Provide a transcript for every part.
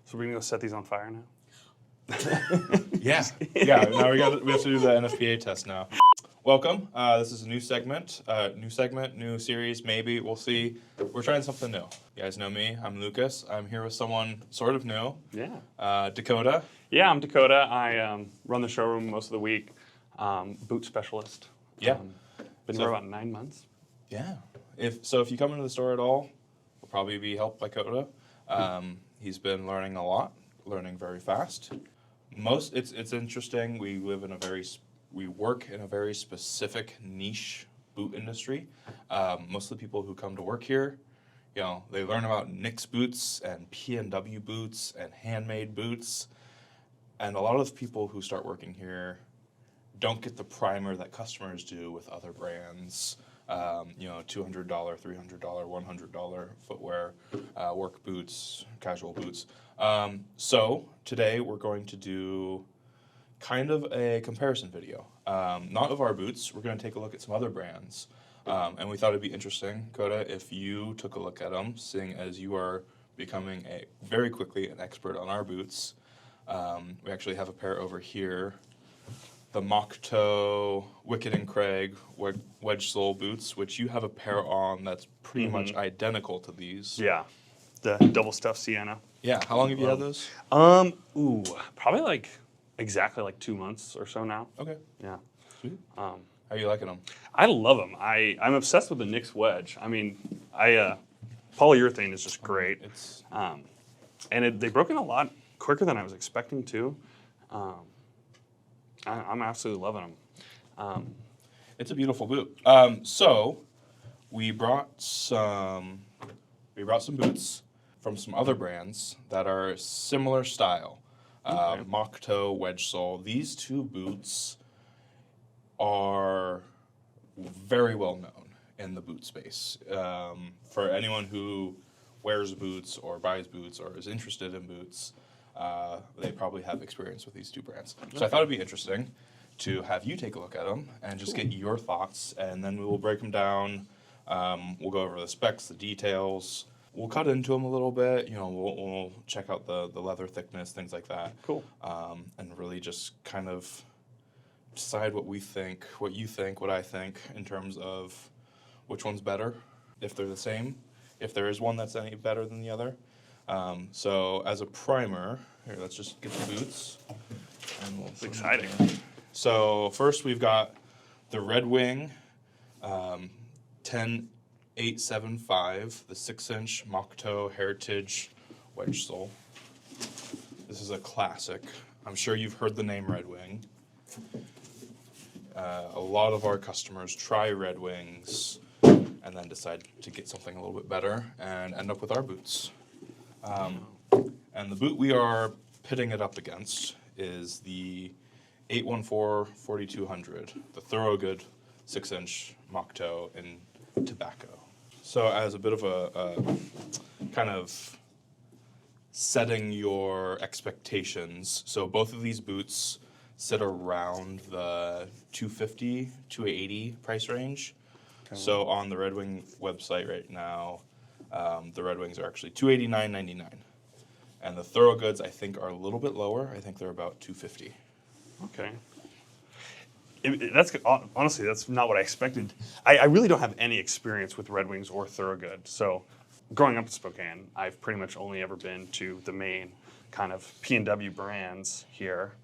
So we're gonna go set these on fire now. Yeah. Now we have to do the NFPA test now. Welcome. This is a new segment, new series. Maybe we'll see. We're trying something new. You guys know me. I'm Lucas. I'm here with someone sort of new. Yeah. Dakota. Yeah, I'm Dakota. I run the showroom most of the week. Boot specialist. Yeah. Been here about 9 months. Yeah. If you come into the store at all, we'll probably be helped by Dakota. He's been learning a lot, learning very fast. It's interesting. We work in a very specific niche boot industry. Most of the people who come to work here, they learn about Nick's boots and P&W boots and Handmade boots. And a lot of the people who start working here don't get the primer that customers do with other brands. $200, $300, $100 footwear, work boots, casual boots. So today we're going to do kind of a comparison video. Not of our boots. We're going to take a look at some other brands. And we thought it'd be interesting, Coda, if you took a look at them, seeing as you are becoming very quickly an expert on our boots. We actually have a pair over here. The mock toe Wicked and Craig wedge sole boots, which you have a pair on that's pretty much identical to these. Yeah. The double stuffed sienna. Yeah. How long have you had those? Probably exactly 2 months or so now. Okay. Yeah. Sweet. How are you liking them? I love them. I'm obsessed with the Nick's wedge. I mean, polyurethane is just great. They broke in a lot quicker than I was expecting to. I'm absolutely loving them. It's a beautiful boot. So we brought some boots from some other brands that are similar style. Mock toe, wedge sole. These two boots are very well known in the boot space. For anyone who wears boots or buys boots or is interested in boots, they probably have experience with these two brands. So I thought it'd be interesting to have you take a look at them and just get your thoughts, and then we will break them down. We'll go over the specs, the details. We'll cut into them a little bit. We'll check out the leather thickness, things like that. Cool. And really just kind of decide what we think, what you think, what I think in terms of which one's better, if they're the same, if there is one that's any better than the other. So as a primer, here, let's just get the boots. And It's exciting. So first we've got the Red Wing 10875, the 6-inch mock toe heritage wedge sole. This is a classic. I'm sure you've heard the name Red Wing. A lot of our customers try Red Wings and then decide to get something a little bit better and end up with our boots. And the boot we are pitting it up against is the 814-4200, the Thorogood 6-inch mock toe in tobacco. So as a bit of a kind of setting your expectations, so both of these boots sit around the $250, $280 price range. Okay. So on the Red Wing website right now, the Red Wings are actually $289.99. And the Thorogoods, I think, are a little bit lower. I think they're about $250. Okay. Honestly, that's not what I expected. I really don't have any experience with Red Wings or Thorogood. So growing up in Spokane, I've pretty much only ever been to the main kind of P&W brands here.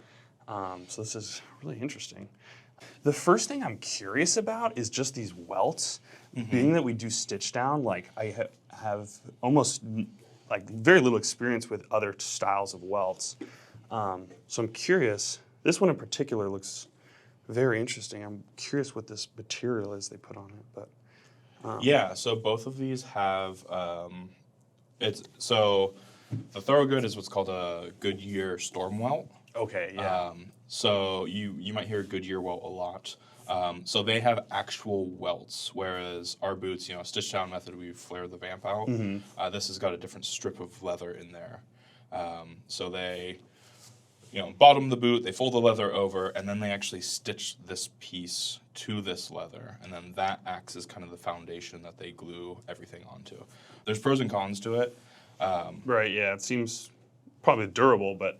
So this is really interesting. The first thing I'm curious about is just these welts. Being that we do stitch down, I have almost very little experience with other styles of welts. So I'm curious. This one in particular looks very interesting. I'm curious what this material is they put on it. But yeah, so both of these have so the Thorogood is what's called a Goodyear storm welt. Okay, yeah. So you might hear Goodyear welt a lot. So they have actual welts, whereas our boots, stitch down method, we flare the vamp out. This has got a different strip of leather in there. So they, bottom the boot, they fold the leather over, and then they actually stitch this piece to this leather, and then that acts as kind of the foundation that they glue everything onto. There's pros and cons to it. Right, yeah, it seems probably durable, but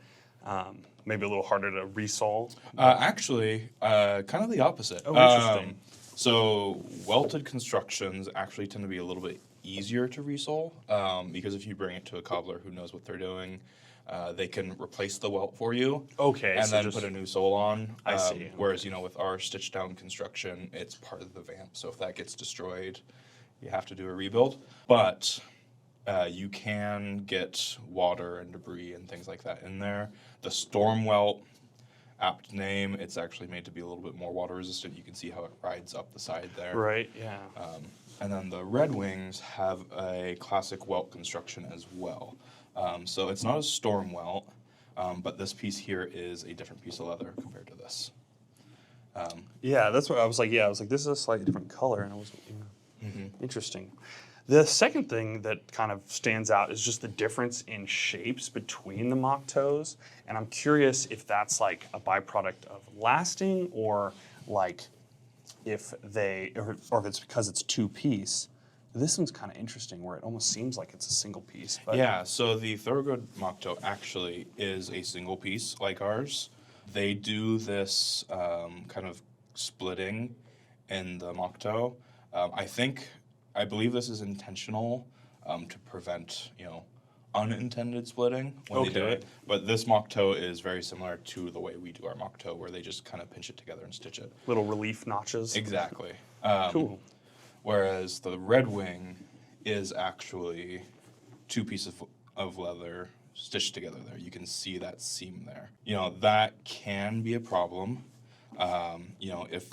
maybe a little harder to resole. Actually, kind of the opposite. Oh, interesting. So welted constructions actually tend to be a little bit easier to resole because if you bring it to a cobbler who knows what they're doing, they can replace the welt for you. Okay, And so then just- put a new sole on. I see, Whereas, with our stitch down construction, it's part of the vamp. So if that gets destroyed, you have to do a rebuild. But you can get water and debris and things like that in there. The storm welt, apt name, it's actually made to be a little bit more water resistant. You can see how it rides up the side there. Right, yeah. And then the Red Wings have a classic welt construction as well. So it's not a storm welt, but this piece here is a different piece of leather compared to this. Yeah, that's what I was like. Yeah, I was like, this is a slightly different color, and I was interesting. The second thing that kind of stands out is just the difference in shapes between the mock toes, and I'm curious if that's like a byproduct of lasting, or like if or if it's because it's two piece. This one's kind of interesting, where it almost seems like it's a single piece. But Yeah, so the Thorogood mock toe actually is a single piece like ours. They do this kind of splitting in the mock toe. I believe this is intentional to prevent, unintended splitting when they do Okay. it. But this mock toe is very similar to the way we do our mock toe, where they just kind of pinch it together and stitch it. little relief notches. Exactly. Cool. Whereas the Red Wing is actually two pieces of leather stitched together there. You can see that seam there. That can be a problem. If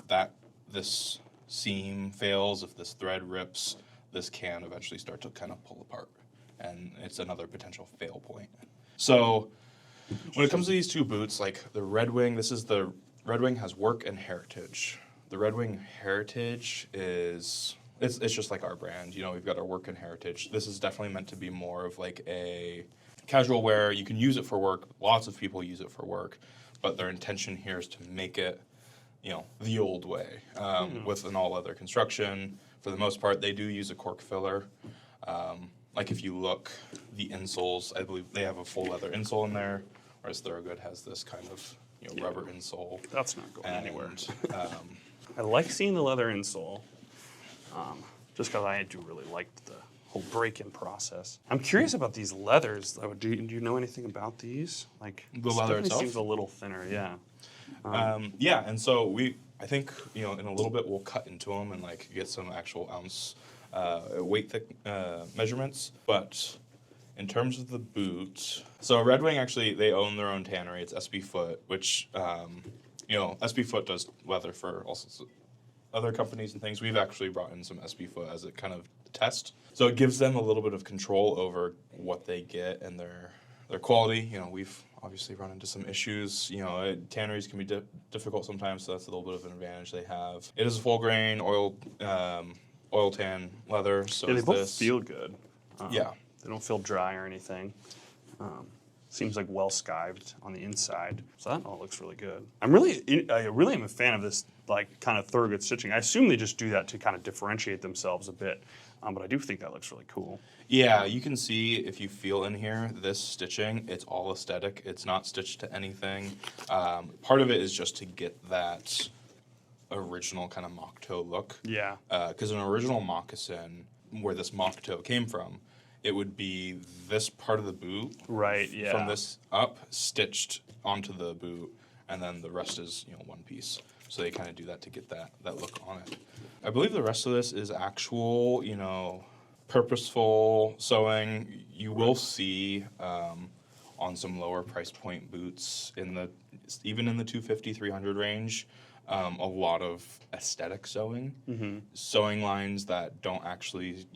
this seam fails, if this thread rips, this can eventually start to kind of pull apart. And it's another potential fail point. So when it comes to these two boots, like the Red Wing, the Red Wing has work and heritage. The Red Wing heritage is, it's just like our brand. We've got our work and heritage. This is definitely meant to be more of like a casual wear. You can use it for work. Lots of people use it for work. But their intention here is to make it, the old way with an all-leather construction. For the most part, they do use a cork filler. Like if you look, the insoles, I believe they have a full leather insole in there, whereas Thorogood has this kind of rubber insole. That's not going anywhere. And, I like seeing the leather insole, just because I do really like the whole break-in process. I'm curious about these leathers, though. Do you know anything about these? Like The this leather definitely itself? seems a little thinner. Yeah. Yeah, and so I think, in a little bit we'll cut into them and like get some actual ounce weight measurements. But in terms of the boot, so Red Wing actually, they own their own tannery. It's SB Foot, which, SB Foot does leather for all sorts of other companies and things. We've actually brought in some SB Foot as a kind of test. So it gives them a little bit of control over what they get and their quality. We've obviously run into some issues. Tanneries can be difficult sometimes, so that's a little bit of an advantage they have. It is a full grain oil tan leather. So Yeah, they is both this. feel good. Yeah. They don't feel dry or anything. Seems like well skived on the inside. So that all looks really good. I really am a fan of this like kind of Thorogood stitching. I assume they just do that to kind of differentiate themselves a bit. But I do think that looks really cool. Yeah, you can see if you feel in here, this stitching, it's all aesthetic. It's not stitched to anything. Part of it is just to get that original kind of mock toe look. Yeah. Because an original moccasin, where this mock toe came from, it would be this part of the boot. Right, yeah. From this up, stitched onto the boot, and then the rest is, one piece. So they kind of do that to get that look on it. I believe the rest of this is actual, purposeful sewing. You will see on some lower price point boots even in the 250, 300 range, a lot of aesthetic sewing. Sewing lines that don't actually,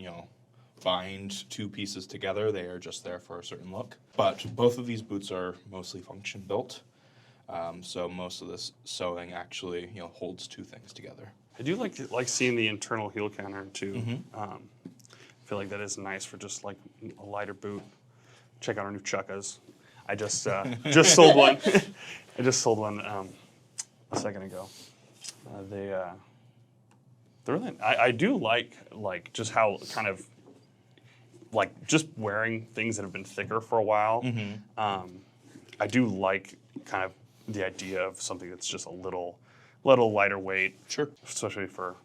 bind two pieces together. They are just there for a certain look. But both of these boots are mostly function built. So most of this sewing actually, holds two things together. I do like seeing the internal heel counter too. I feel like that is nice for just like a lighter boot. Check out our new Chukkas. I just sold one. I just sold one a second ago. They're really. I do like just how kind of like just wearing things that have been thicker for a while. I do like kind of the idea of something that's just a little lighter weight. Sure. Especially for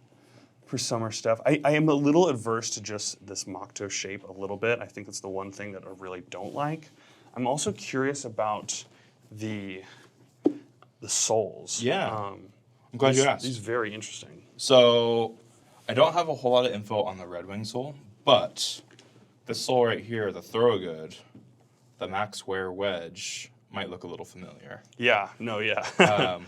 summer stuff. I am a little adverse to just this mock toe shape a little bit. I think that's the one thing that I really don't like. I'm also curious about the soles. Yeah. I'm glad you asked. These very interesting. So I don't have a whole lot of info on the Red Wing sole, but this sole right here, the Thorogood, the Max Wear Wedge, might look a little familiar. Yeah. No. Yeah.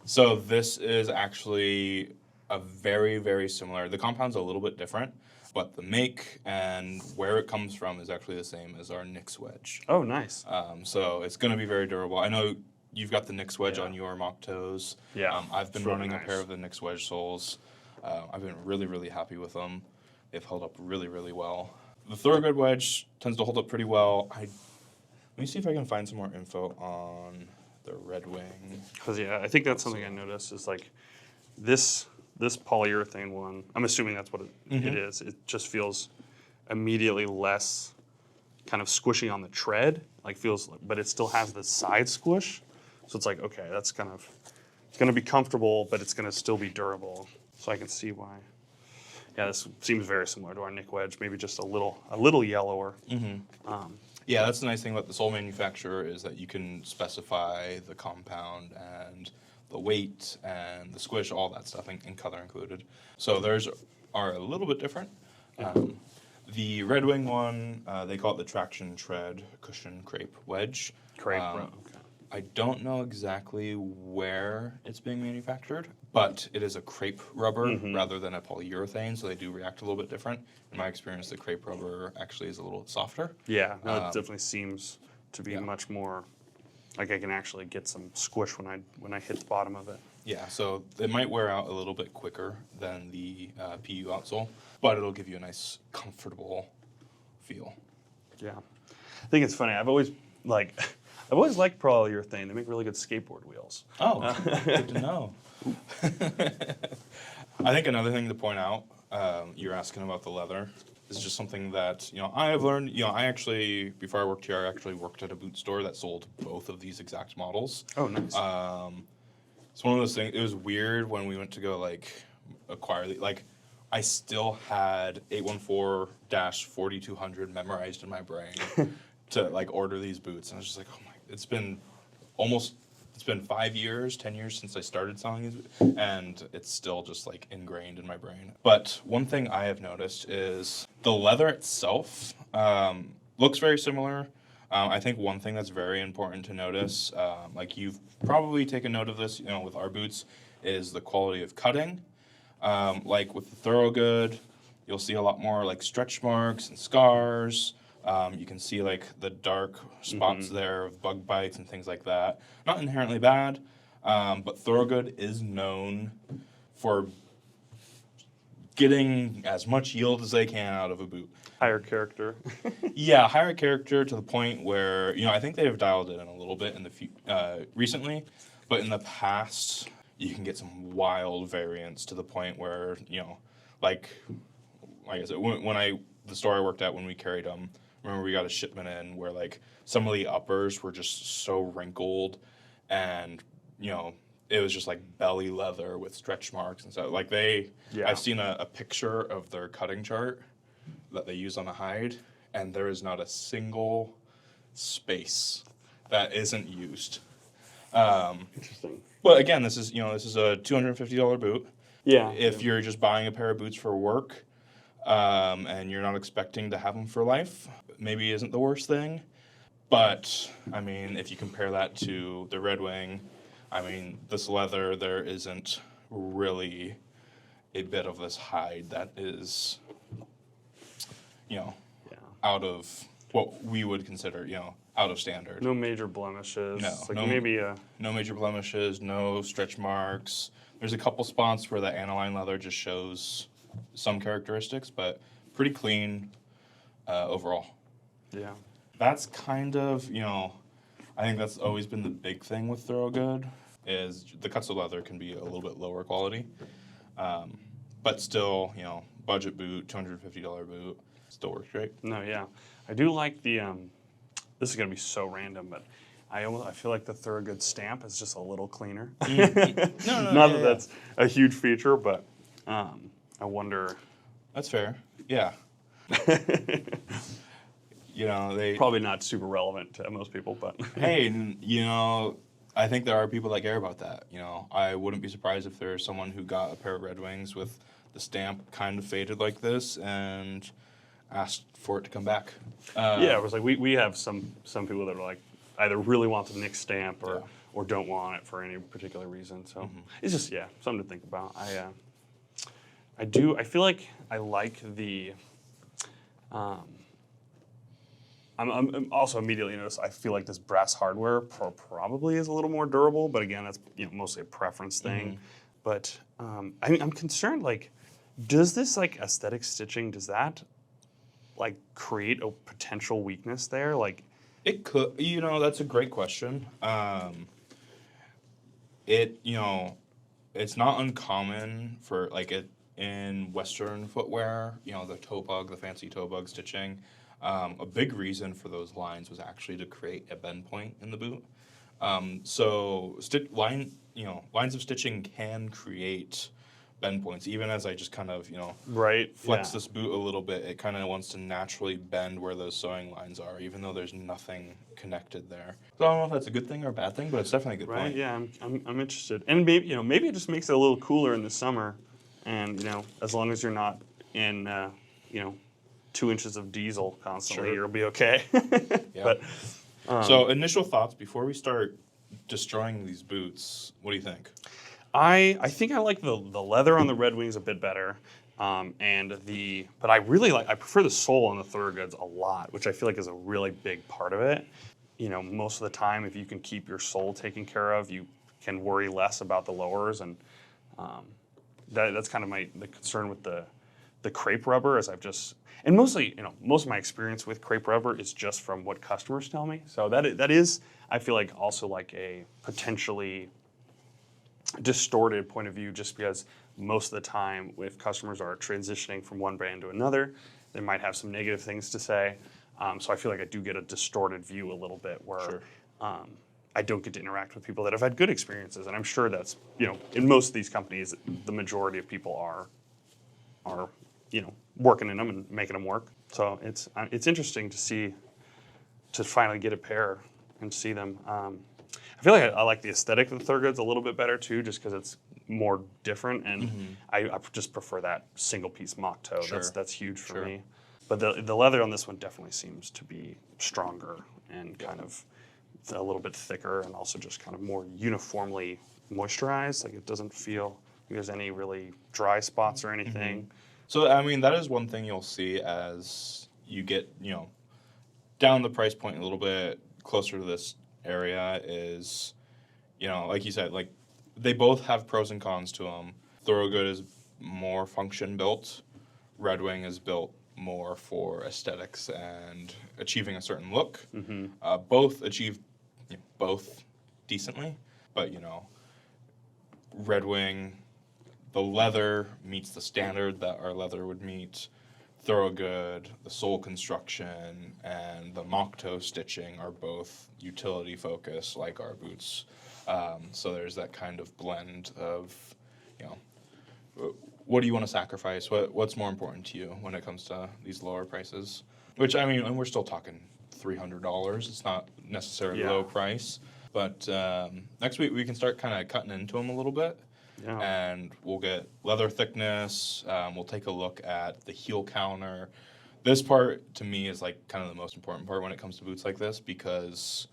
So this is actually a very, very similar. The compound's a little bit different, but the make and where it comes from is actually the same as our Nix wedge. Oh, nice. So it's going to be very durable. I know you've got the Nix wedge Yeah. on your mock toes. Yeah, I've been it's really running nice. a pair of the Nix wedge soles. I've been really, really happy with them. They've held up really, really well. The Thorogood wedge tends to hold up pretty well. Let me see if I can find some more info on the Red Wing. Because yeah, I think that's something I noticed is like this polyurethane one. I'm assuming that's what it is. It just feels immediately less kind of squishy on the tread. Like but it still has the side squish. So it's like, okay, that's kind of, it's going to be comfortable, but it's going to still be durable. So I can see why. Yeah, this seems very similar to our Nick wedge, maybe just a little yellower. Yeah, that's the nice thing about the sole manufacturer is that you can specify the compound and the weight and the squish, all that stuff, and color included. So theirs are a little bit different. The Red Wing one, they call it the Traction Tread Cushion Crepe Wedge. Crepe, Um, okay. I don't know exactly where it's being manufactured, but it is a crepe rubber rather than a polyurethane, so they do react a little bit different. In my experience, the crepe rubber actually is a little softer. Yeah, no, it definitely seems to be much more, like I can actually get some squish when I hit the bottom of it. Yeah, so it might wear out a little bit quicker than the PU outsole, but it'll give you a nice, comfortable feel. Yeah. I think it's funny. I've always liked polyurethane. They make really good skateboard wheels. Oh, good to know. I think another thing to point out, you're asking about the leather, is just something that, I have learned, I actually, before I worked here, I actually worked at a boot store that sold both of these exact models. Oh, nice. It's one of those things, it was weird when we went to go, acquire, I still had 814-4200 memorized in my brain to, order these boots, and I was just like, oh my, it's been 5 years, 10 years since I started selling these, and it's still just ingrained in my brain. But one thing I have noticed is the leather itself looks very similar. I think one thing that's very important to notice, you've probably taken note of this, with our boots, is the quality of cutting. With the Thorogood, you'll see a lot more stretch marks and scars. You can see the dark spots there of bug bites and things like that. Not inherently bad, but Thorogood is known for getting as much yield as they can out of a boot. Higher character. Yeah, higher character to the point where, I think they've dialed it in a little bit in the recently, but in the past, you can get some wild variants to the point where, like I said, the store I worked at when we carried them, remember we got a shipment in where some of the uppers were just so wrinkled and, it was just belly leather with stretch marks and stuff. I've seen a picture of their cutting chart that they use on a hide, and there is not a single space that isn't used. Interesting. But again, this is a $250 boot. Yeah. If you're just buying a pair of boots for work, and you're not expecting to have them for life, maybe isn't the worst thing. But if you compare that to the Red Wing, this leather, there isn't really a bit of this hide that is, out of what we would consider, out of standard. No major blemishes. No, maybe no major blemishes, no stretch marks. There's a couple spots where the aniline leather just shows some characteristics, but pretty clean overall. Yeah. That's kind of, I think that's always been the big thing with Thorogood, is the cuts of leather can be a little bit lower quality. But still, budget boot, $250 boot. Still works great. No, yeah. I do like the, this is going to be so random, but I feel like the Thorogood stamp is just a little cleaner. No, Not yeah, that that's a huge feature, but I wonder. That's fair. Yeah. They Probably not super relevant to most people, but. hey, I think there are people that care about that. I wouldn't be surprised if there's someone who got a pair of Red Wings with the stamp kind of faded like this and asked for it to come back. Yeah, it was like we have some people that are like either really want the Nick stamp Yeah. or don't want it for any particular reason. So it's just something to think about. I feel like I like the. I'm also immediately noticed. I feel like this brass hardware probably is a little more durable, but again, that's mostly a preference thing. But I'm concerned. Like, does this like aesthetic stitching? Does that like create a potential weakness there? Like, It could. That's a great question. It's not uncommon for like it in Western footwear. The fancy toe bug stitching. A big reason for those lines was actually to create a bend point in the boot. Lines of stitching can create bend points. Even as I just kind of, right? flex this boot a little bit, it kind of wants to naturally bend where those sewing lines are, even though there's nothing connected there. So I don't know if that's a good thing or a bad thing, but it's definitely a good Right? point. Yeah, I'm interested, and maybe it just makes it a little cooler in the summer, and as long as you're not in 2 inches of diesel constantly, Sure. you'll be okay. Yeah. But So initial thoughts before we start destroying these boots, what do you think? I think I like the leather on the Red Wings a bit better, but I prefer the sole on the Thorogoods a lot, which I feel like is a really big part of it. Most of the time, if you can keep your sole taken care of, you can worry less about the lowers, and that's kind of the concern with the crepe rubber. And mostly, most of my experience with crepe rubber is just from what customers tell me. So that is I feel like also like a potentially distorted point of view, just because most of the time if customers are transitioning from one brand to another, they might have some negative things to say. So I feel like I do get a distorted view a little bit where Sure. I don't get to interact with people that have had good experiences. And I'm sure that's, in most of these companies, the majority of people are working in them and making them work. So it's interesting to finally get a pair and see them. I feel like I like the aesthetic of the Thorogoods a little bit better too, just because it's more different, and I just prefer that single piece mock toe. Sure. That's huge for Sure. me. But the leather on this one definitely seems to be stronger and kind of a little bit thicker, and also just kind of more uniformly moisturized. Like it doesn't feel like there's any really dry spots or anything. So, that is one thing you'll see as you get, down the price point a little bit closer to this area is, like you said, like they both have pros and cons to them. Thorogood is more function built. Red Wing is built more for aesthetics and achieving a certain look. Both achieve both decently, but Red Wing, the leather meets the standard that our leather would meet. Thorogood, the sole construction, and the mock toe stitching are both utility focused, like our boots. So there's that kind of blend of, what do you want to sacrifice? What's more important to you when it comes to these lower prices? Which, and we're still talking $300. It's not necessarily low price. But next week we can start kind of cutting into them a little bit. Yeah. And we'll get leather thickness. We'll take a look at the heel counter. This part, to me, is like kind of the most important part when it comes to boots like this, because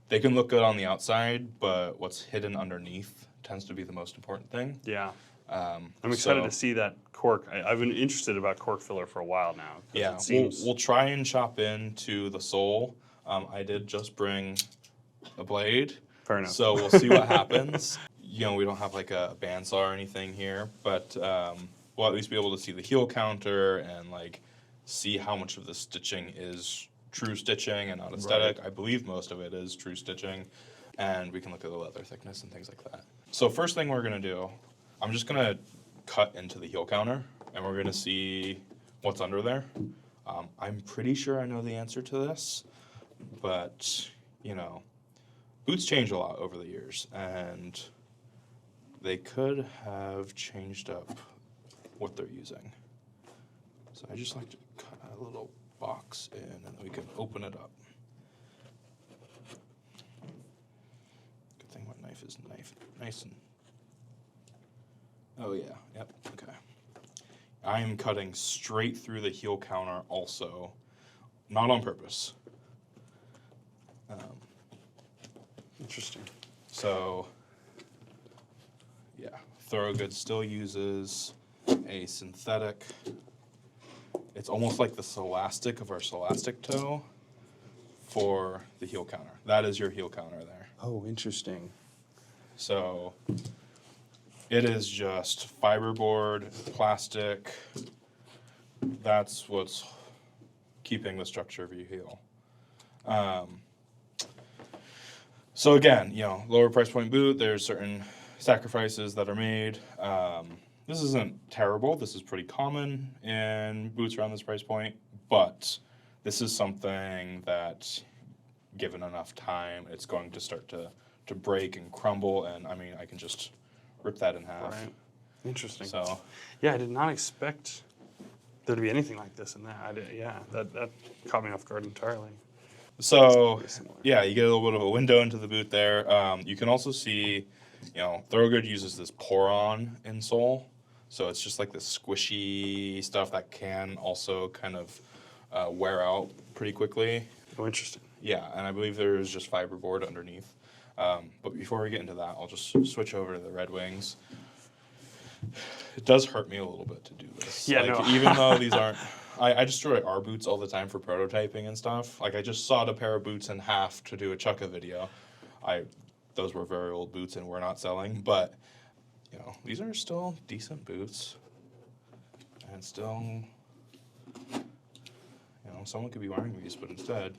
they can look good on the outside, but what's hidden underneath tends to be the most important thing. Yeah. I'm excited to see that cork. I've been interested about cork filler for a while now. Yeah, It seems... we'll try and chop into the sole. I did just bring a blade. Fair enough. So we'll see what happens. We don't have like a bandsaw or anything here, but we'll at least be able to see the heel counter and like see how much of the stitching is true stitching and not aesthetic. Right. I believe most of it is true stitching, and we can look at the leather thickness and things like that. So first thing we're gonna do, I'm just gonna cut into the heel counter, and we're gonna see what's under there. I'm pretty sure I know the answer to this, but, you know, boots change a lot over the years, and they could have changed up what they're using. So I just like to cut a little box in, and then we can open it up. Good thing my knife is nice and... Oh yeah, yep, okay. I am cutting straight through the heel counter also, not on purpose. Interesting. So, yeah, Thorogood still uses a synthetic. It's almost like the Solastic of our Solastic toe for the heel counter. That is your heel counter there. Oh, interesting. So, it is just fiberboard, plastic. That's what's keeping the structure of your heel. So again, you know, lower price point boot, there's certain sacrifices that are made. This isn't terrible. This is pretty common in boots around this price point, but this is something that, given enough time, it's going to start to break and crumble, and I mean, I can just rip that in half. Right. Interesting. So, yeah, I did not expect there to be anything like this in that. That caught me off guard entirely. so yeah, you get a little bit of a window into the boot there. You can also see, you know, Thorogood uses this pour-on insole, so it's just like this squishy stuff that can also kind of wear out pretty quickly. Oh, interesting. Yeah, and I believe there's just fiberboard underneath. But before we get into that, I'll just switch over to the Red Wings. It does hurt me a little bit to do this. Yeah, like, no. Even though these aren't... I destroy our boots all the time for prototyping and stuff. Like, I just sawed a pair of boots in half to do a Chukka video. Those were very old boots and we're not selling. But, you know, these are still decent boots. And still... You know, someone could be wearing these, but instead...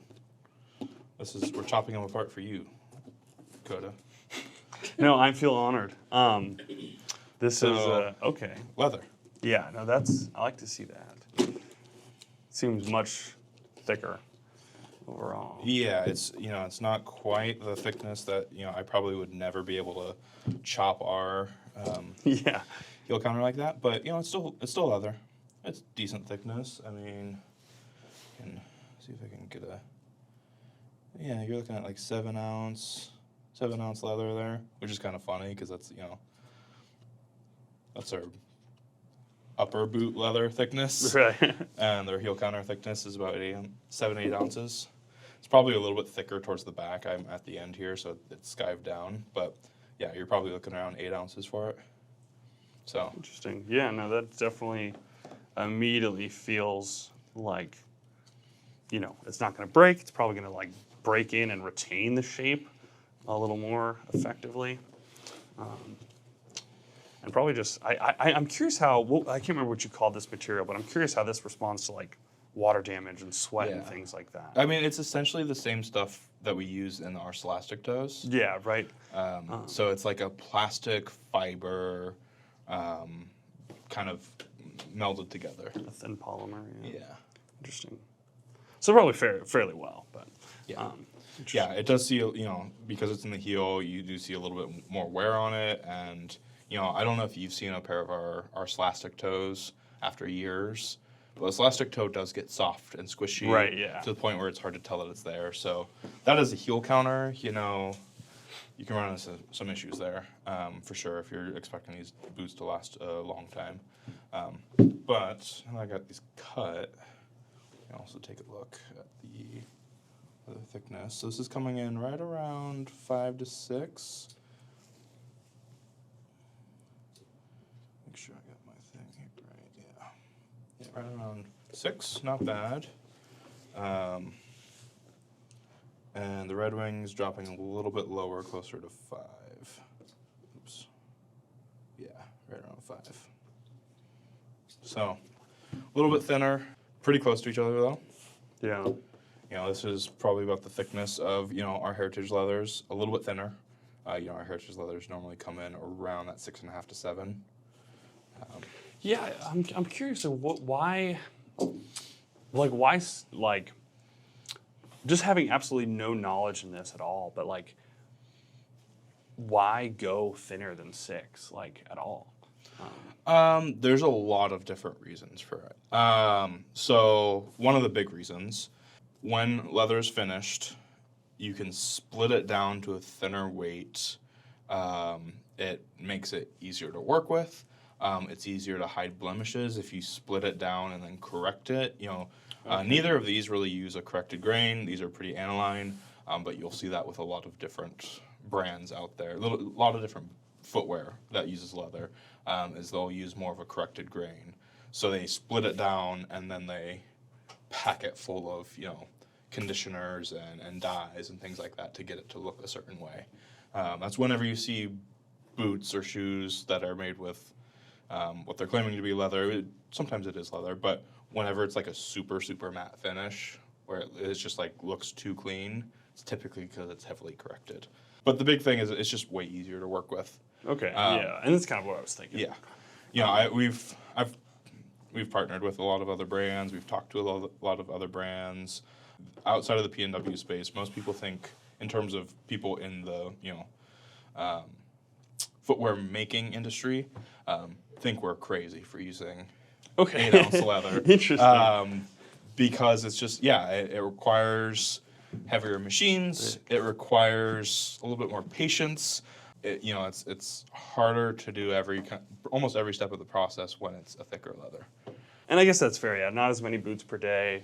We're chopping them apart for you, Coda. No, I feel honored. This is okay. Leather. Yeah, no, I like to see that. Seems much thicker overall. Yeah, it's not quite the thickness that I probably would never be able to chop our yeah heel counter like that, but it's still leather. It's decent thickness. I mean, I can see if I can get a. Yeah, you're looking at like 7 ounce leather there, which is kind of funny because that's our upper boot leather thickness, right? And their heel counter thickness is about 7-8 ounces. It's probably a little bit thicker towards the back. I'm at the end here, so it's skived down, but yeah, you're probably looking around 8 ounces for it. So interesting. Yeah, no, that definitely immediately feels like it's not going to break. It's probably going to like break in and retain the shape a little more effectively. And probably just, I'm curious how, I can't remember what you called this material, but I'm curious how this responds to like water damage and sweat and things like that. I mean, it's essentially the same stuff that we use in our Solastic toes. Yeah, right. So it's like a plastic fiber kind of melded together. A thin polymer. Yeah. Interesting. So probably fairly well, but yeah. Yeah, it does see, because it's in the heel, you do see a little bit more wear on it, and I don't know if you've seen a pair of our Solastic toes after years, but the Solastic toe does get soft and squishy, right? Yeah, to the point where it's hard to tell that it's there. So that is a heel counter. You can run into some issues there for sure if you're expecting these boots to last a long time. But I got these cut. You can also take a look at the thickness. So this is coming in right around 5 to 6. Make sure I got my thing here right. Yeah, right around 6, not bad. And the Red Wings dropping a little bit lower, closer to 5. Oops. Yeah, right around 5. So a little bit thinner, pretty close to each other though. Yeah. This is probably about the thickness of, our heritage leathers, a little bit thinner. Our heritage leathers normally come in around that 6.5 to 7. Yeah, I'm curious of why like why like just having absolutely no knowledge in this at all, but like why go thinner than 6 like at all? There's a lot of different reasons for it. So one of the big reasons, when leather is finished, you can split it down to a thinner weight. It makes it easier to work with. It's easier to hide blemishes if you split it down and then correct it. Neither of these really use a corrected grain. These are pretty aniline, but you'll see that with a lot of different brands out there. A lot of different footwear that uses leather, is they'll use more of a corrected grain. So they split it down and then they pack it full of, conditioners and dyes and things like that to get it to look a certain way. That's whenever you see boots or shoes that are made with what they're claiming to be leather. Sometimes it is leather, but whenever it's like a super, super matte finish where it's just like looks too clean, it's typically because it's heavily corrected. But the big thing is it's just way easier to work with. Okay, yeah, and that's kind of what I was thinking. Yeah, we've partnered with a lot of other brands. We've talked to a lot of other brands outside of the P&W space. Most people think, in terms of people in the footwear making industry, think we're crazy for using 8-ounce leather. Interesting. Because it's just it requires heavier machines. It requires a little bit more patience. It's harder to do almost every step of the process when it's a thicker leather. And I guess that's fair, yeah. Not as many boots per day,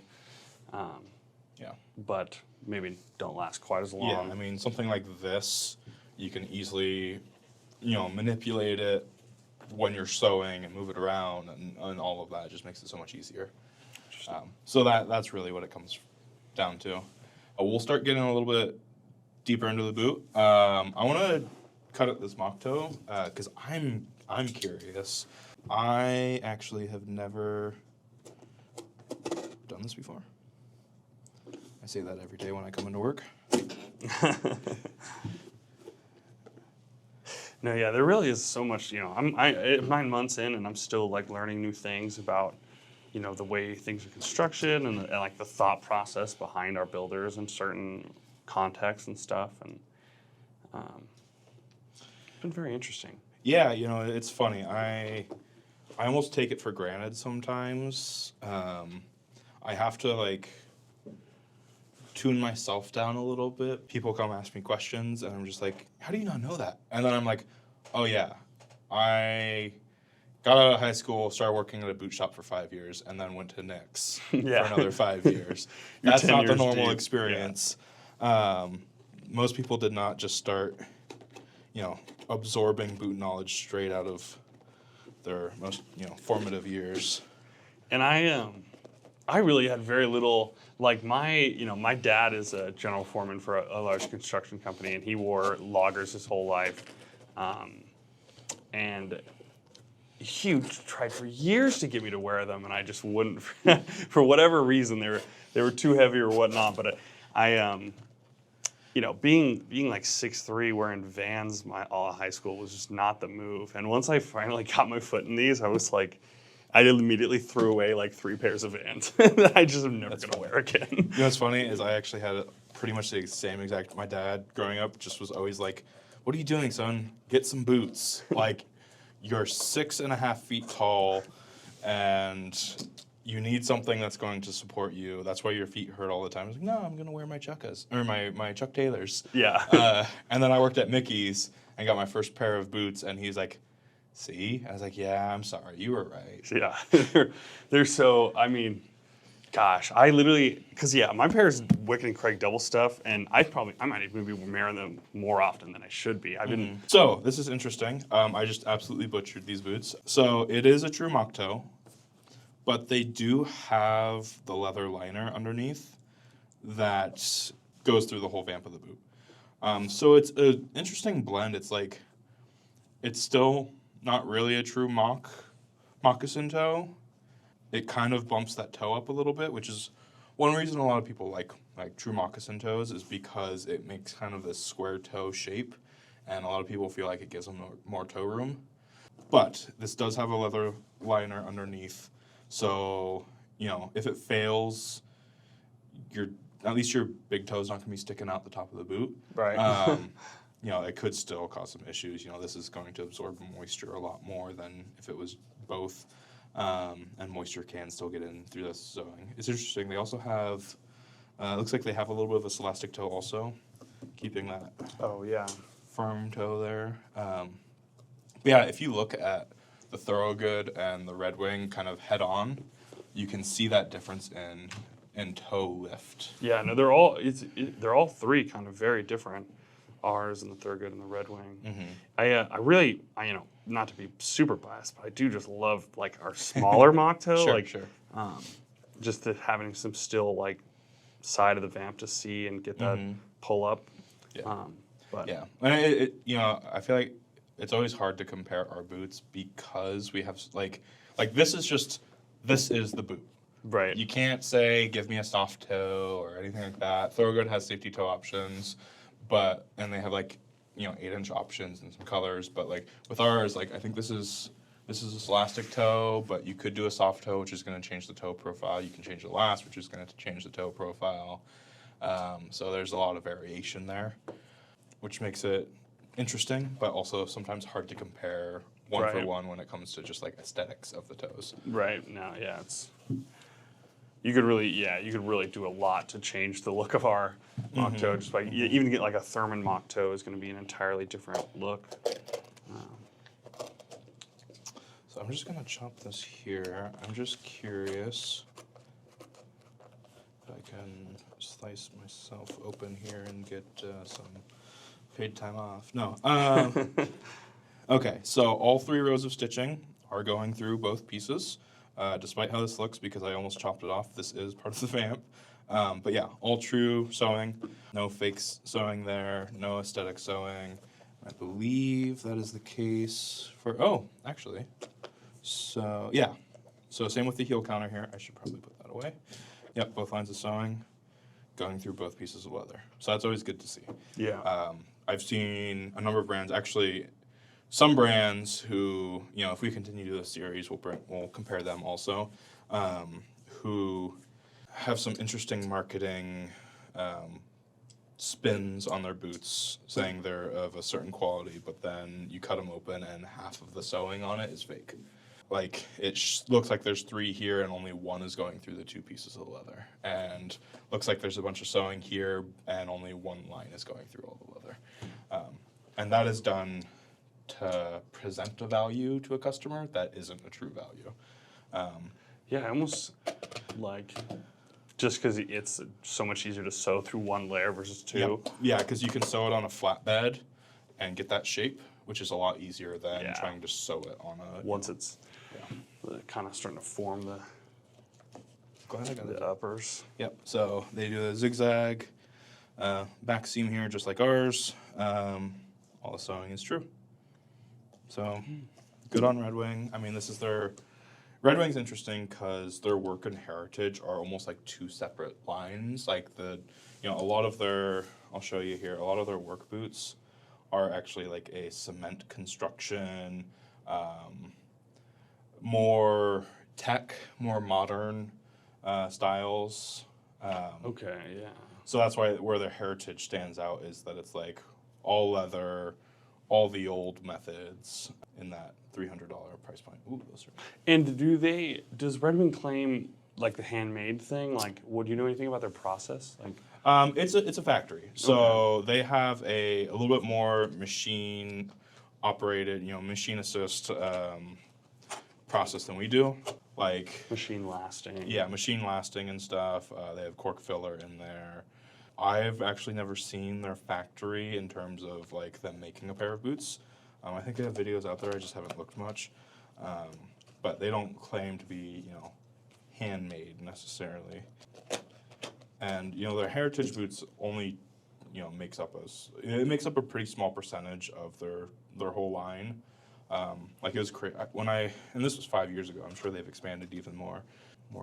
but maybe don't last quite as long. Yeah, I mean, something like this, you can easily, manipulate it when you're sewing and move it around and all of that. It just makes it so much easier. So that's really what it comes down to. We'll start getting a little bit deeper into the boot. I want to cut at this mock toe because I'm curious. I actually have never done this before. I say that every day when I come into work. No, yeah, there really is so much. I'm 9 months in, and I'm still like learning new things about, the way things are constructed and like the thought process behind our builders in certain contexts and stuff, and it's been very interesting. Yeah, it's funny. I almost take it for granted sometimes. I have to tune myself down a little bit. People come ask me questions, and I'm just like, how do you not know that? And then I'm like, oh yeah, I got out of high school, started working at a boot shop for 5 years, and then went to Nick's for another 5 years. That's not the normal experience. Yeah. Most people did not just start, absorbing boot knowledge straight out of their most, formative years. And I really had very little, my dad is a general foreman for a large construction company, and he wore loggers his whole life. And he tried for years to get me to wear them, and I just wouldn't. For whatever reason, they were too heavy or whatnot. But I being like 6'3", wearing Vans all of high school was just not the move. And once I finally got my foot in these, I was like, I immediately threw away like 3 pairs of Vans that I just am never gonna wear again. What's funny is I actually had pretty much the same exact. My dad growing up just was always like, "What are you doing, son? Get some boots." Like, you're 6.5 feet tall, and you need something that's going to support you. That's why your feet hurt all the time. I was like, no, I'm gonna wear my Chukkas or my Chuck Taylors. Yeah. And then I worked at Mickey's and got my first pair of boots, and he's like, "See?" I was like, "Yeah, I'm sorry, you were right." Yeah, they're so. I mean, gosh, I literally my pair's Wicked and Craig double stuff, and I might even be wearing them more often than I should be. I've been. So this is interesting. I just absolutely butchered these boots. So it is a true mock toe, but they do have the leather liner underneath that goes through the whole vamp of the boot. So it's an interesting blend. It's still not really a true moccasin toe. It kind of bumps that toe up a little bit, which is one reason a lot of people like true moccasin toes, is because it makes kind of this square toe shape, and a lot of people feel like it gives them more toe room. But this does have a leather liner underneath, so if it fails, at least your big toe's not going to be sticking out the top of the boot. Right. It could still cause some issues. This is going to absorb moisture a lot more than if it was both, and moisture can still get in through the sewing. It's interesting. They also have, looks like they have a little bit of a elastic toe also, keeping that Oh, yeah. firm toe there. Yeah, if you look at the Thorogood and the Red Wing kind of head on, you can see that difference in toe lift. Yeah, no, they're all three kind of very different. Ours and the Thorogood and the Red Wing. Mm-hmm. I really, not to be super biased, but I do just love like our smaller mock toe. Sure. Just having some still like side of the vamp to see and get that pull up. Yeah. But Yeah, and I feel like it's always hard to compare our boots because we have like this is the boot. right. You can't say give me a soft toe or anything like that. Thorogood has safety toe options, and they have 8-inch options and some colors. But like with ours, I think this is this elastic toe, but you could do a soft toe, which is going to change the toe profile. You can change the last, which is going to change the toe profile. So there's a lot of variation there, which makes it interesting, but also sometimes hard to compare one for one when it comes to just aesthetics of the toes. Right. No, yeah, you could really do a lot to change the look of our mock toe. Just by even get a Thurman mock toe is going to be an entirely different look. So I'm just gonna chop this here. I'm just curious if I can slice myself open here and get some paid time off. No. Okay, so all 3 rows of stitching are going through both pieces. Despite how this looks, because I almost chopped it off, this is part of the vamp. But yeah, all true sewing, no fake sewing there, no aesthetic sewing. I believe that is the case for, actually. So yeah, so same with the heel counter here. I should probably put that away. Yep, both lines of sewing going through both pieces of leather. So that's always good to see. Yeah. I've seen a number of brands, actually some brands who, if we continue to do this series, we'll compare them also, who have some interesting marketing spins on their boots, saying they're of a certain quality, but then you cut them open and half of the sewing on it is fake. It looks like there's 3 here and only 1 is going through the 2 pieces of leather. And looks like there's a bunch of sewing here and only 1 line is going through all the leather. And that is done to present a value to a customer that isn't a true value. Yeah, I almost just because it's so much easier to sew through 1 layer versus 2. Yeah, because you can sew it on a flatbed and get that shape, which is a lot easier than trying to sew it on a... Once it's kind of starting to form the uppers. Yep, so they do a zigzag back seam here just like ours. All the sewing is true. So good on Red Wing. I mean, Red Wing's interesting because their work and heritage are almost like 2 separate lines. A lot of I'll show you here, a lot of their work boots are actually a cement construction, more tech, more modern styles. Okay, yeah. So that's where their heritage stands out is that it's all leather, all the old methods in that $300 price point. Ooh, those are... And does Red Wing claim the handmade thing? Would you know anything about their process? It's a factory, so they have a little bit more machine operated, machine assist process than we do. Machine lasting. Yeah, machine lasting and stuff. They have cork filler in there. I've actually never seen their factory in terms of them making a pair of boots. I think they have videos out there. I just haven't looked much. But they don't claim to be, handmade necessarily. And their heritage boots only, makes up a pretty small percentage of their whole line. It was crazy and this was 5 years ago. I'm sure they've expanded even more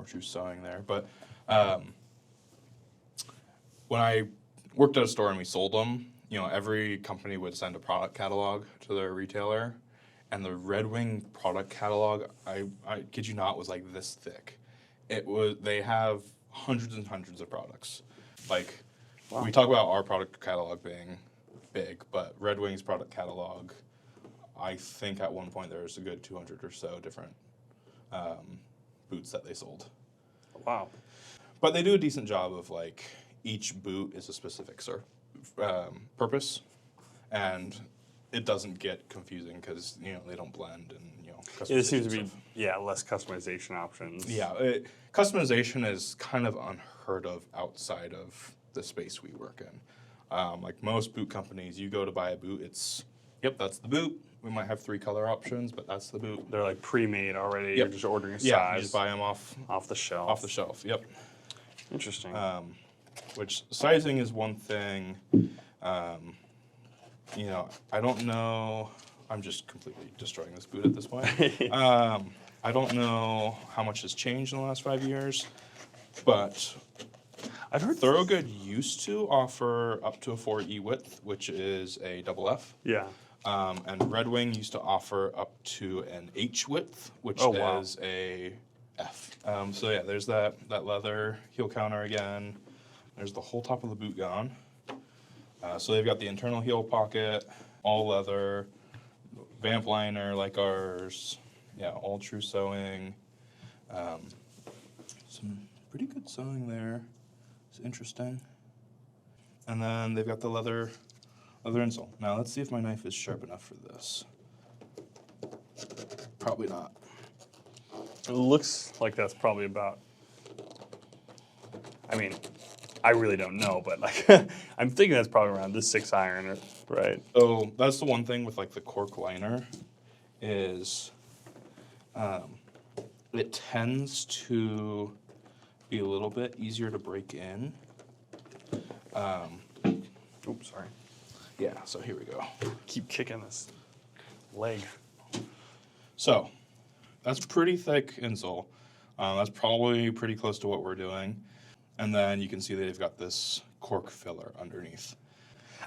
true sewing there. But when I worked at a store and we sold them, every company would send a product catalog to their retailer, and the Red Wing product catalog, I kid you not, was this thick. They have hundreds and hundreds of products. Like, Wow. we talk about our product catalog being big, but Red Wing's product catalog, I think at one point there was a good 200 or so different boots that they sold. Wow. But they do a decent job of, like, each boot is a specific purpose, and it doesn't get confusing because, you know, they don't blend and, you know, It seems to customization be, stuff. less customization options. Yeah, customization is kind of unheard of outside of the space we work in. Like most boot companies, you go to buy a boot, it's, yep, that's the boot. We might have 3 color options, but that's the boot. They're like pre-made already. Yep. You're just ordering a size. Yeah, you just buy them off off the shelf. the shelf. Yep. Interesting. Which sizing is one thing. You know, I don't know. I'm just completely destroying this boot at this point. I don't know how much has changed in the last 5 years, but I've heard Thorogood used to offer up to a 4E width, which is a double F. Yeah. And Red Wing used to offer up to an H width, which Oh, wow. is a F. So yeah, there's that leather heel counter again. There's the whole top of the boot gone. So they've got the internal heel pocket, all leather, vamp liner like ours. Yeah, all true sewing. Some pretty good sewing there. It's interesting. And then they've got the leather insole. Now let's see if my knife is sharp enough for this. Probably not. It looks like that's probably about. I mean, I really don't know, but like, I'm thinking that's probably around this 6 iron, right? So that's the one thing with like the cork liner is it tends to be a little bit easier to break in. Oops, sorry. Yeah, so here we go. Keep kicking this leg. So that's pretty thick insole. That's probably pretty close to what we're doing. And then you can see that they've got this cork filler underneath.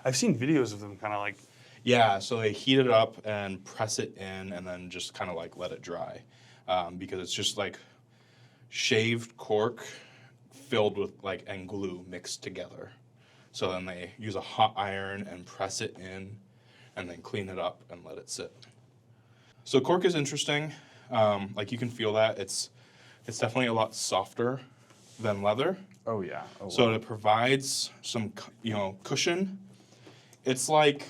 I've seen videos of them kind of like. Yeah, so they heat it up and press it in and then just kind of like let it dry. Because it's just like shaved cork filled with like and glue mixed together. So then they use a hot iron and press it in and then clean it up and let it sit. So cork is interesting. Like you can feel that. It's definitely a lot softer than leather. Oh yeah. Oh, So wow. it provides some, cushion. It's like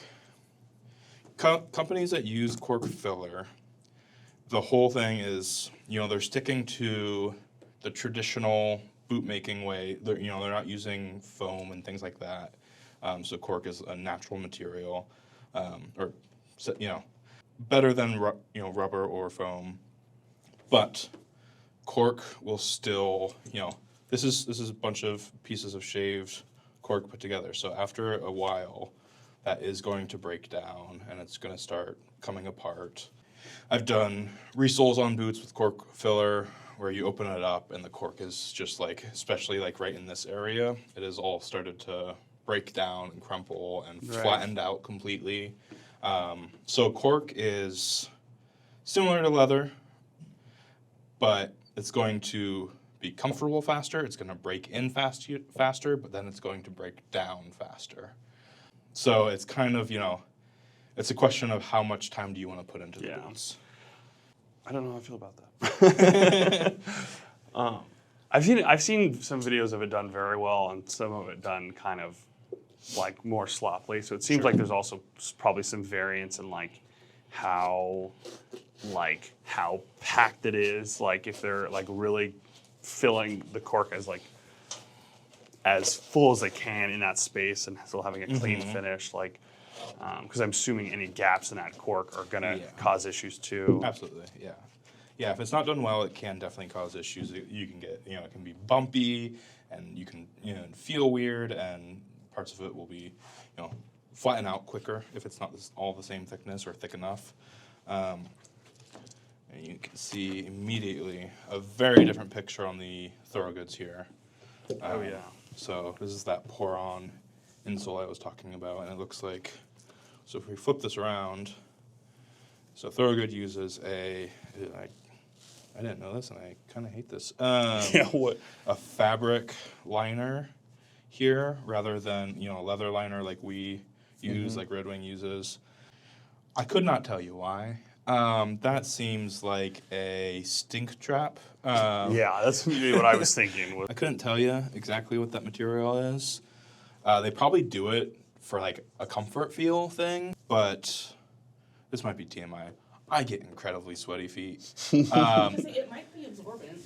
companies that use cork filler, the whole thing is, they're sticking to the traditional boot making way. They're not using foam and things like that. So cork is a natural material, better than rubber or foam. But cork will still, this is a bunch of pieces of shaved cork put together. So after a while, that is going to break down and it's going to start coming apart. I've done resoles on boots with cork filler where you open it up and the cork is just like, especially like right in this area, it has all started to break down and crumple and Right. flattened out completely. So cork is similar to leather, but it's going to be comfortable faster. It's going to break in faster, but then it's going to break down faster. So it's kind of, it's a question of how much time do you want to put into the Yeah. boots. I don't know how I feel about that. I've seen some videos of it done very well and some of it done kind of like more sloppily. So it seems Sure. like there's also probably some variance in like how packed it is. Like if they're like really filling the cork as full as they can in that space and still having a clean finish, like because I'm assuming any gaps in that cork are gonna Yeah. cause issues too. Absolutely, yeah. Yeah, if it's not done well, it can definitely cause issues. You can get, it can be bumpy and you can, feel weird and parts of it will be, flatten out quicker if it's not all the same thickness or thick enough. And you can see immediately a very different picture on the Thorogoods here. Oh yeah. So this is that pour-on insole I was talking about, and it looks like, so if we flip this around, so Thorogood uses I didn't know this, and I kind of hate this. Yeah, what? A fabric liner here rather than, a leather liner like we use, like Red Wing uses. I could not tell you why. That seems like a stink trap. Yeah, that's really what I was thinking. I couldn't tell you exactly what that material is. They probably do it for like a comfort feel thing, but this might be TMI. I get incredibly sweaty feet. It might be absorbent.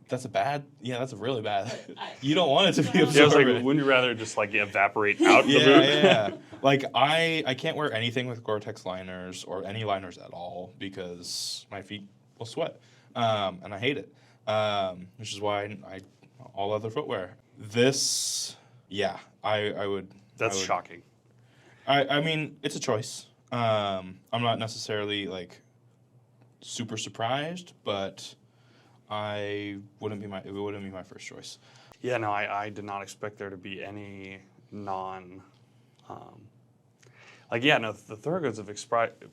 That's a really bad. I- You don't want it to be Yeah, I was absorbent. like, wouldn't you rather just like evaporate out the Yeah, boot? yeah. Like I can't wear anything with Gore-Tex liners or any liners at all because my feet will sweat, and I hate it. Which is why I all other footwear. This, yeah, I would. That's I would, shocking. I mean, it's a choice. I'm not necessarily like super surprised, but it wouldn't be my first choice. Yeah, no, I did not expect there to be any the Thorogoods have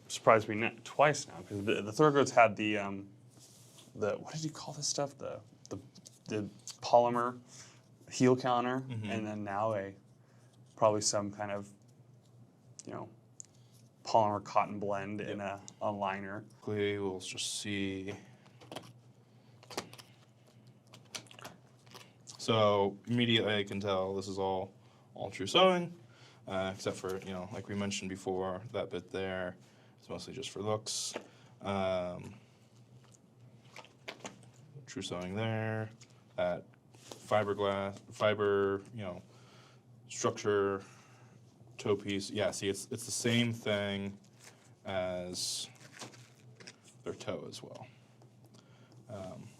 surprised me twice now, because the Thorogoods had the what did you call this stuff? The polymer heel counter, and then now probably some kind of, polymer cotton blend in a liner. We'll just see. So immediately I can tell this is all true sewing, except for, like we mentioned before, that bit there, it's mostly just for looks. True sewing there, that fiber, structure, toe piece. Yeah, see, it's the same thing as their toe as well.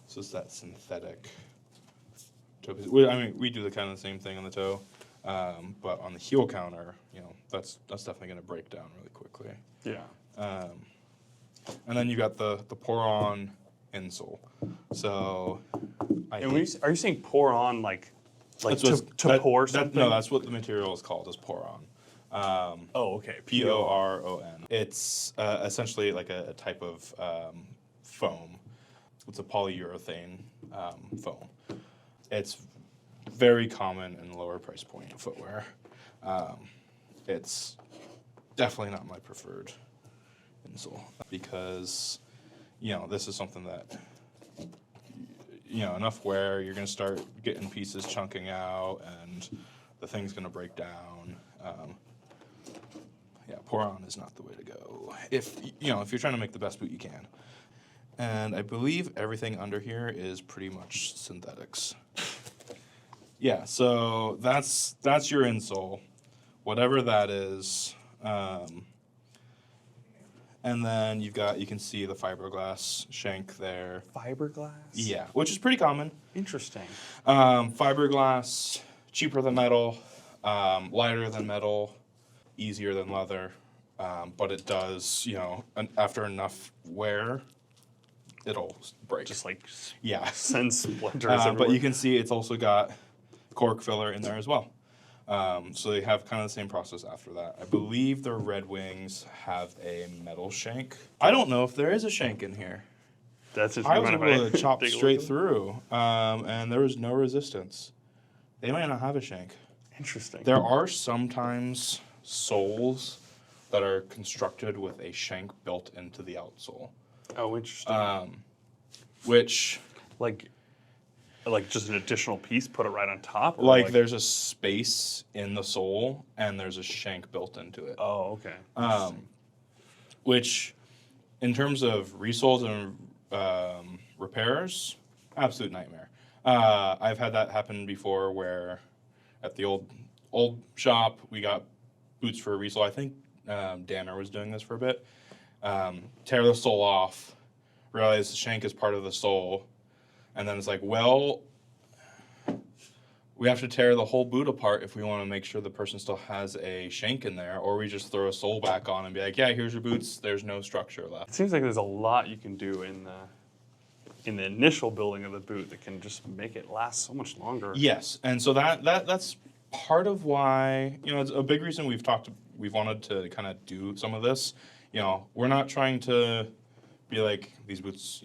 So it's that synthetic toe piece. We do the kind of the same thing on the toe, but on the heel counter, that's definitely going to break down really quickly. Yeah. And then you got the pour-on insole. So, Are you saying pour on like pour something? No, that's what the material is called, is pour-on. Oh, okay. P-O-R-O-N. It's essentially like a type of foam. It's a polyurethane foam. It's very common in lower price point footwear. It's definitely not my preferred insole because, this is something that, enough wear, you're going to start getting pieces chunking out and the thing's going to break down. Pour-on is not the way to go if you're trying to make the best boot you can. And I believe everything under here is pretty much synthetics. Yeah, so that's your insole, whatever that is. And then you can see the fiberglass shank there. Fiberglass? Yeah, which is pretty common. Interesting. Fiberglass, cheaper than metal, lighter than metal, easier than leather, but it does, after enough wear, it'll break. Just like send splinters everywhere. but you can see it's also got cork filler in there as well. So they have kind of the same process after that. I believe the Red Wings have a metal shank. I don't know if there is a shank in here. That's just I was able to chop straight through, and there was no resistance. They might not have a shank. Interesting. There are sometimes soles that are constructed with a shank built into the outsole. Oh, interesting. Which, like just an additional piece, put it right on top? Or there's a space in the sole, and there's a shank built into it. Oh, okay. Which, in terms of resoles and repairs, absolute nightmare. I've had that happen before where at the old shop, we got boots for a resole. I think Danner was doing this for a bit. Tear the sole off, realize the shank is part of the sole, and then it's like, well, we have to tear the whole boot apart if we want to make sure the person still has a shank in there, or we just throw a sole back on and be like, yeah, here's your boots, there's no structure left. It seems like there's a lot you can do in the initial building of the boot that can just make it last so much longer. Yes, and so that's part of why, it's a big reason we've wanted to kind of do some of this. We're not trying to be like, these boots,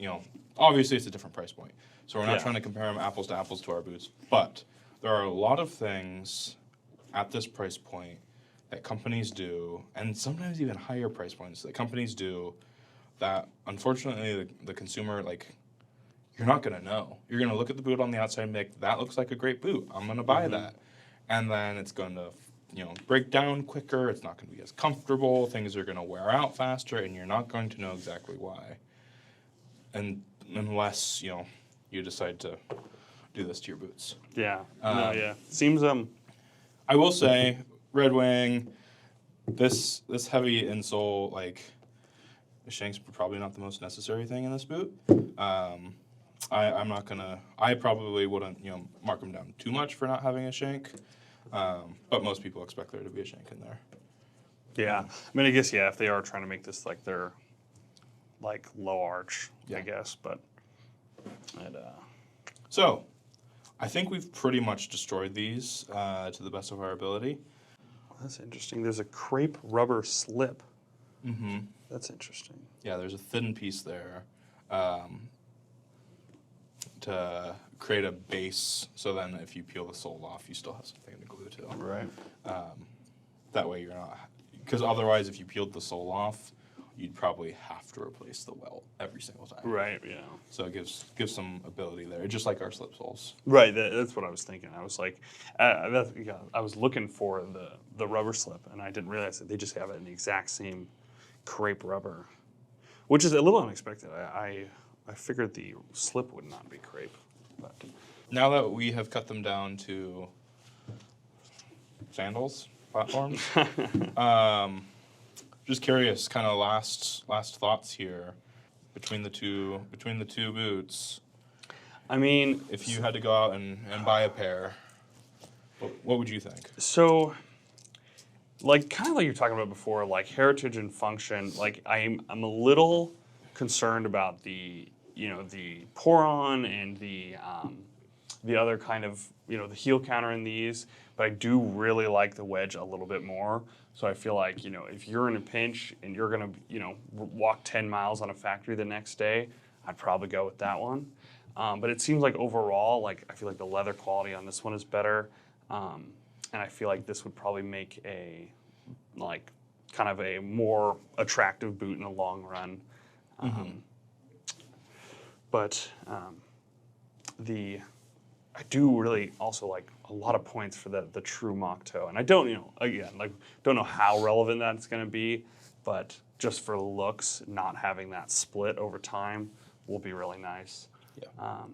obviously it's a different price point. So we're not Yeah. trying to compare them apples to apples to our boots. But there are a lot of things at this price point that companies do, and sometimes even higher price points that companies do that unfortunately the consumer, like, you're not going to know. You're going to look at the boot on the outside and be like, that looks like a great boot. I'm going to buy that. And then it's going to, break down quicker. It's not going to be as comfortable. Things are going to wear out faster, and you're not going to know exactly why. And unless, you decide to do this to your boots. Yeah. No, yeah. Seems I will say, Red Wing, this heavy insole, like, the shank's probably not the most necessary thing in this boot. I'm not gonna. I probably wouldn't, mark them down too much for not having a shank. But most people expect there to be a shank in there. Yeah. I mean, I guess, yeah, if they are trying to make this like their like low arch, Yeah. I guess, but it, So, I think we've pretty much destroyed these to the best of our ability. that's interesting. There's a crepe rubber slip. Mm-hmm. That's interesting. Yeah, there's a thin piece there to create a base. So then, if you peel the sole off, you still have something to glue to. Right. That way, you're not. Because otherwise, if you peeled the sole off, you'd probably have to replace the welt every single time. Right. Yeah. So it gives some ability there, just like our slip soles. Right. That's what I was thinking. I was like, I was looking for the rubber slip, and I didn't realize that they just have it in the exact same crepe rubber, which is a little unexpected. I figured the slip would not be crepe, but Now that we have cut them down to sandals, platforms, just curious, kind of last thoughts here between the two boots. I mean, If you had to go out and buy a pair, what would you think? so, like, kind of like you're talking about before, like heritage and function. Like, I'm a little concerned about the pour-on and the other kind of the heel counter in these, but I do really like the wedge a little bit more. So I feel like if you're in a pinch and you're gonna walk 10 miles on a factory the next day, I'd probably go with that one. But it seems like overall, like I feel like the leather quality on this one is better, and I feel like this would probably make a kind of a more attractive boot in the long run. But I do really also like a lot of points for the true mock toe, and I don't don't know how relevant that's going to be, but just for looks, not having that split over time will be really nice. Yeah.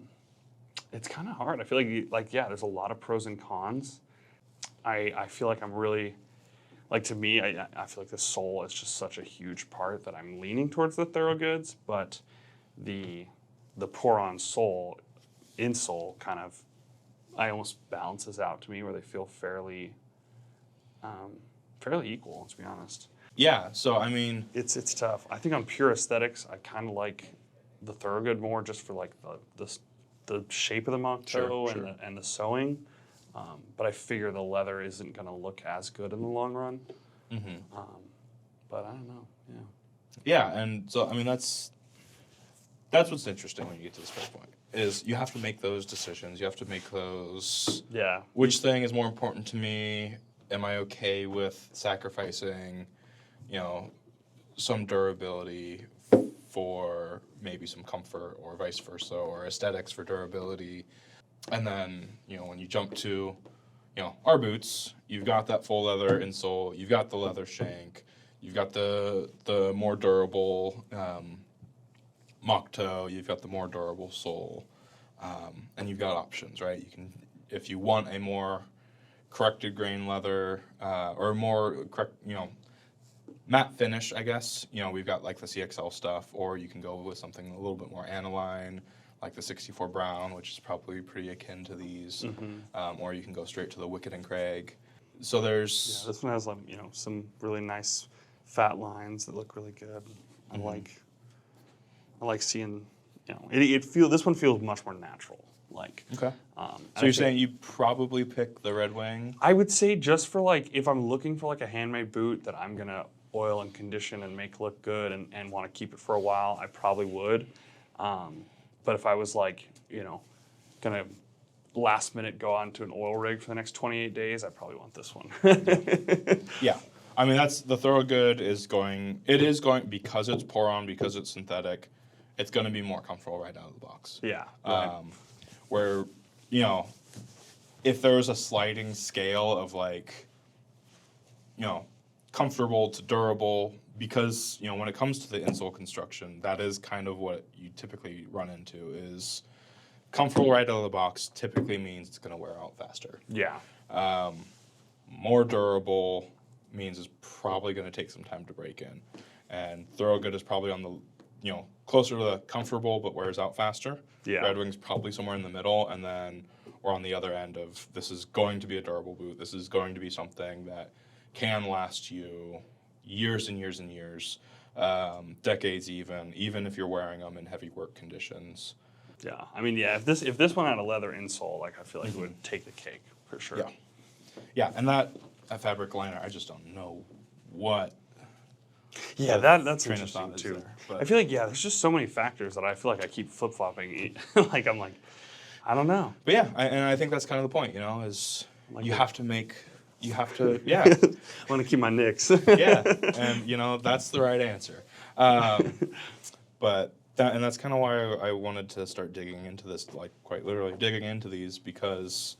It's kind of hard. I feel like there's a lot of pros and cons. I feel like I'm really to me, I feel like the sole is just such a huge part that I'm leaning towards the Thorogoods, but the pour-on sole insole kind of almost balances out to me where they feel fairly equal, to be honest. Yeah. So I mean, It's tough. I think on pure aesthetics, I kind of like the Thorogood more just for like the shape of the mock toe Sure. and the sewing. But I figure the leather isn't going to look as good in the long run. But I don't know. Yeah. yeah, and so I mean that's what's interesting when you get to this price point is you have to make those decisions. You have to make those. Yeah. Which thing is more important to me? Am I okay with sacrificing, some durability for maybe some comfort, or vice versa, or aesthetics for durability? And then, when you jump to, our boots, you've got that full leather insole, you've got the leather shank, you've got the more durable mock toe, you've got the more durable sole, and you've got options, right? You can, if you want a more corrected grain leather or more correct, matte finish, I guess. We've got like the CXL stuff, or you can go with something a little bit more aniline, like the 64 Brown, which is probably pretty akin to these, or you can go straight to the Wicked and Craig. So there's This one has some really nice fat lines that look really good. I like seeing this one feels much more natural. okay. And So you're saying you probably pick the Red Wing? I would say just for if I'm looking for a handmade boot that I'm gonna oil and condition and make look good and want to keep it for a while, I probably would. But if I was like, gonna last minute go on to an oil rig for the next 28 days, I probably want this one. Yeah. I mean, that's the Thorogood is going, because it's pour-on, because it's synthetic, it's going to be more comfortable right out of the box. Yeah. Right. Where, if there was a sliding scale of like, comfortable to durable, because, when it comes to the insole construction, that is kind of what you typically run into is comfortable right out of the box typically means it's going to wear out faster. Yeah. More durable means it's probably going to take some time to break in. And Thorogood is probably on the, closer to the comfortable but wears out faster. Yeah. Red Wing's probably somewhere in the middle, and then we're on the other end of this is going to be a durable boot. This is going to be something that can last you years and years and years, decades even if you're wearing them in heavy work conditions. Yeah. I mean, yeah, if this one had a leather insole, like I feel like it would take the cake for sure. Yeah. Yeah, and that fabric liner, I just don't know what. Yeah, that's train of interesting thought is too. there, but- I feel like there's just so many factors that I feel like I keep flip flopping. Like I'm like, I don't know. But yeah, and I think that's kind of the point, is Like you the- have to, yeah, I want to keep my nicks. yeah, and that's the right answer. But that's kind of why I wanted to start digging into this, like quite literally digging into these, because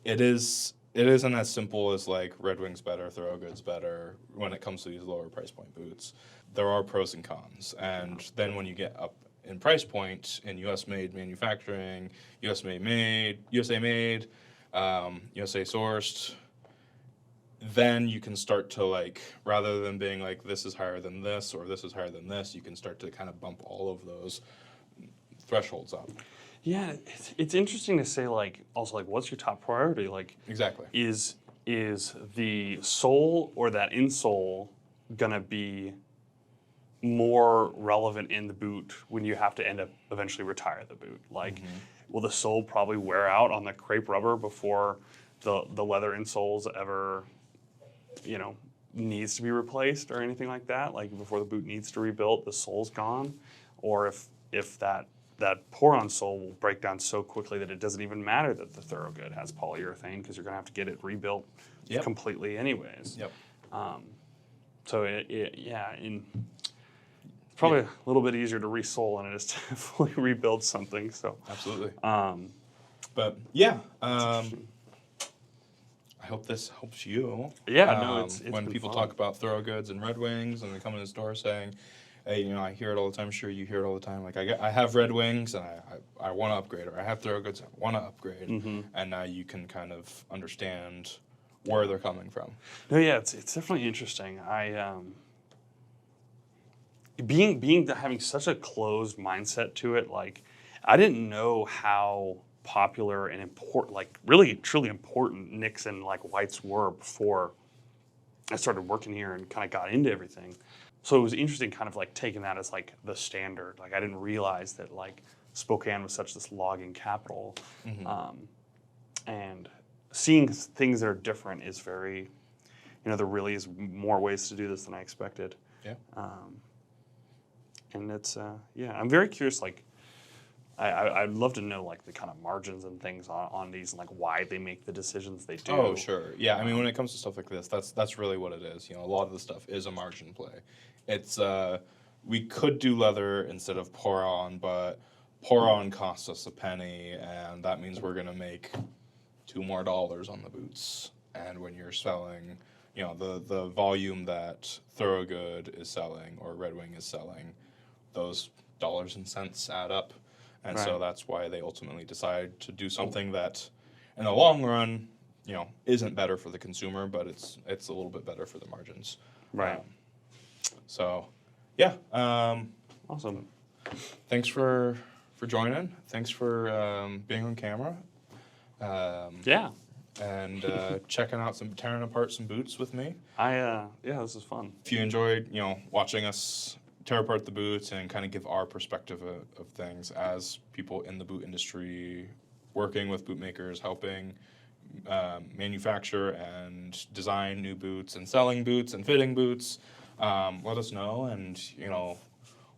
it isn't as simple as like Red Wing's better, Thorogood's better when it comes to these lower price point boots. There are pros and cons, and then when you get up in price point in U.S. made manufacturing, USA made, USA sourced, then you can start to like, rather than being like this is higher than this or this is higher than this, you can start to kind of bump all of those thresholds up. Yeah, it's interesting to say like also like what's your top priority? Like Exactly. is the sole or that insole gonna be more relevant in the boot when you have to end up eventually retire the boot? Like will the sole probably wear out on the crepe rubber before the leather insoles ever needs to be replaced or anything like that? Like before the boot needs to rebuild, the sole's gone? Or if that pour-on sole will break down so quickly that it doesn't even matter that the Thorogood has polyurethane because you're going to have to get it rebuilt completely anyways. Yep. So it's probably a little bit easier to re-sole than it is to fully rebuild something. So Absolutely. But yeah, I hope this helps you. Yeah, no, it's when been people fun. talk about Thorogoods and Red Wings, and they come in the store saying, "Hey, I hear it all the time." Sure, you hear it all the time. Like I have Red Wings, and I want to upgrade, or I have Thorogoods, I want to upgrade, and now you can kind of understand where they're coming from. No, yeah, it's definitely interesting. I having such a closed mindset to it, like I didn't know how popular and important, like really truly important nicks and like whites were before I started working here and kind of got into everything. So it was interesting kind of like taking that as like the standard. Like I didn't realize that like Spokane was such this logging capital. And seeing things that are different is very, there really is more ways to do this than I expected. Yeah. And it's, I'm very curious, like, I'd love to know, like, the kind of margins and things on these, and, like, why they make the decisions they do. Oh, sure. Yeah, I mean, when it comes to stuff like this, that's really what it is. A lot of the stuff is a margin play. It's, we could do leather instead of pour-on, but pour-on costs us a penny, and that means we're going to make $2 more on the boots. And when you're selling, the volume that Thorogood is selling or Red Wing is selling, those dollars and cents add up. And so Right. that's why they ultimately decide to do something that, in the long run, isn't better for the consumer, but it's a little bit better for the margins. Right. So, yeah. Awesome. Thanks for joining. Thanks for being on camera. Yeah. And tearing apart some boots with me. This is fun. If you enjoyed, watching us tear apart the boots and kind of give our perspective of things as people in the boot industry, working with boot makers, helping manufacture and design new boots and selling boots and fitting boots, let us know, and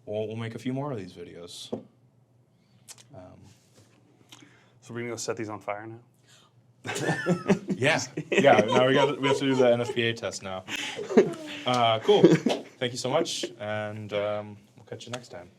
we'll make a few more of these videos. So we're gonna go set these on fire now. Yeah. Now we have to do the NFPA test now. Cool. Thank you so much, and we'll catch you next time.